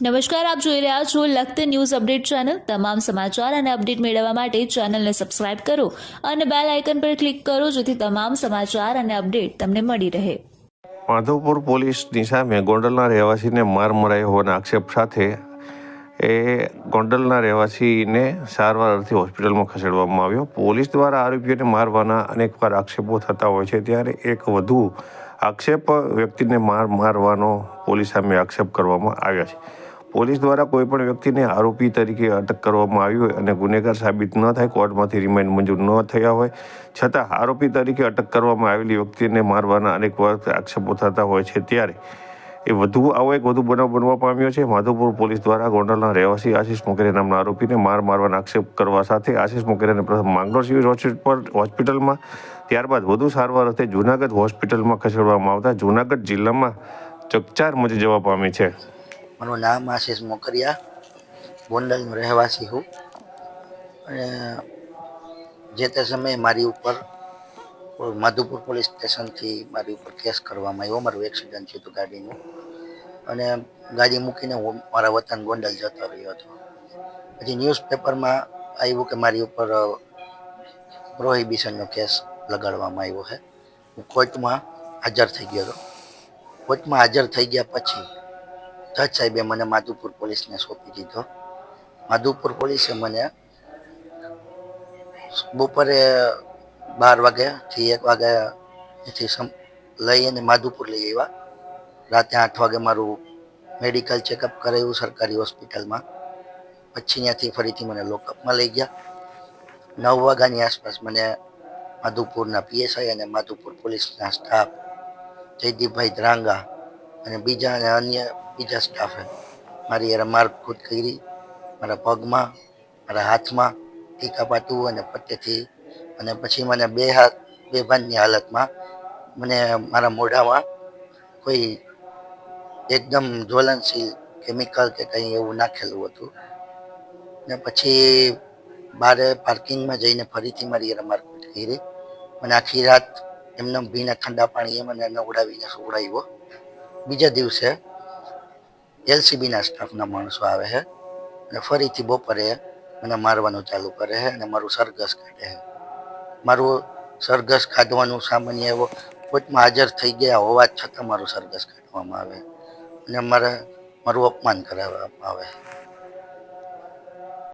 નમસ્કાર, આપ જોઈ રહ્યા છો લખત ન્યૂઝ અપડેટ ચેનલ। તમામ સમાચાર અને અપડેટ મેળવવા માટે ચેનલને સબસ્ક્રાઇબ કરો અને બેલ આઇકન પર ક્લિક કરો જેથી તમામ સમાચાર અને અપડેટ તમને મળી રહે। માધવપુર પોલીસની સામે ગોંડલના રહેવાસીને માર મરાયો હોવાના આક્ષેપ સાથે ગોંડલના રહેવાસીને સારવાર અર્થે હોસ્પિટલમાં ખસેડવામાં આવ્યો। પોલીસ દ્વારા આરોપીઓને મારવાના અનેકવાર આક્ષેપો થતા હોય છે, ત્યારે એક વધુ આક્ષેપ વ્યક્તિને મારવાનો પોલીસ સામે આક્ષેપ કરવામાં આવ્યા છે। પોલીસ દ્વારા કોઈપણ વ્યક્તિને આરોપી તરીકે અટક કરવામાં આવી હોય અને ગુનેગાર સાબિત ન થાય, કોર્ટમાંથી રિમાન્ડ મંજૂર ન થયા હોય છતાં આરોપી તરીકે અટક કરવામાં આવેલી વ્યક્તિને મારવાના અનેક વાર આક્ષેપો થતા હોય છે, ત્યારે આવો એક વધુ બનાવ બનવા પામ્યો છે। માધવપુર પોલીસ દ્વારા ગોંડલના રહેવાસી આશિષ મોકેરિયા નામના આરોપીને મારવાના આક્ષેપ કરવા સાથે આશિષ મોકેરિયાને પ્રથમ માંગરોળ સિવિલ હોસ્પિટલમાં, ત્યારબાદ વધુ સારવાર અર્થે જૂનાગઢ હોસ્પિટલમાં ખસેડવામાં આવતા જૂનાગઢ જિલ્લામાં ચકચાર મચી જવા પામી છે। મારું નામ આશિષ મોકરિયા, ગોંડલનો રહેવાસી હું અને જે તે સમયે મારી ઉપર માધવપુર પોલીસ સ્ટેશનથી મારી ઉપર કેસ કરવામાં આવ્યો। મારું એક્સિડન્ટ થયું હતું ગાડીનું, અને ગાડી મૂકીને હું મારા વતન ગોંડલ જતો રહ્યો હતો। પછી ન્યૂઝપેપરમાં આવ્યું કે મારી ઉપર પ્રોહિબિશનનો કેસ લગાડવામાં આવ્યો છે। હું કોર્ટમાં હાજર થઈ ગયો હતો। કોર્ટમાં હાજર થઈ ગયા પછી જજ સાહેબે મને માધવપુર પોલીસને સોંપી દીધો। માધવપુર પોલીસે મને બપોરે 12 વાગ્યાથી 1 વાગ્યાથી લઈ અને માધવપુર લઈ આવ્યા। રાતે 8 વાગે મારું મેડિકલ ચેકઅપ કરાવ્યું સરકારી હોસ્પિટલમાં। પછી ત્યાંથી ફરીથી મને લોકઅપમાં લઈ ગયા। 9 વાગ્યાની આસપાસ મને માધવપુરના પીએસઆઈ અને માધવપુર પોલીસના સ્ટાફ જયદીપભાઈ ધ્રાંગા અને બીજા સ્ટાફે મારી યાર મારકૂટ કરી। મારા પગમાં, મારા હાથમાં ટીકા પાટું અને પટ્ટેથી, અને પછી મને બેભાનની હાલતમાં મને મારા મોઢામાં કોઈ એકદમ જ્વલનશીલ કેમિકલ કે કંઈ એવું નાખેલું હતું। ને પછી બારે પાર્કિંગમાં જઈને ફરીથી મારી યાર મારકૂટ કરી। મને આખી રાત એમને ભીના ઠંડા પાણીએ મને નવડાવીને સુવડાવ્યો। બીજા દિવસે એલસીબીના સ્ટાફના માણસો આવે છે અને ફરીથી બપોરે મને મારવાનું ચાલુ કરે છે અને મારું સરઘસ કાઢે છે। મારું સરઘસ કાઢવાનું સામાન્ય એવો કોર્ટમાં હાજર થઈ ગયા હોવા છતાં મારું સરઘસ કાઢવામાં આવે અને મારું અપમાન કરવામાં આવે।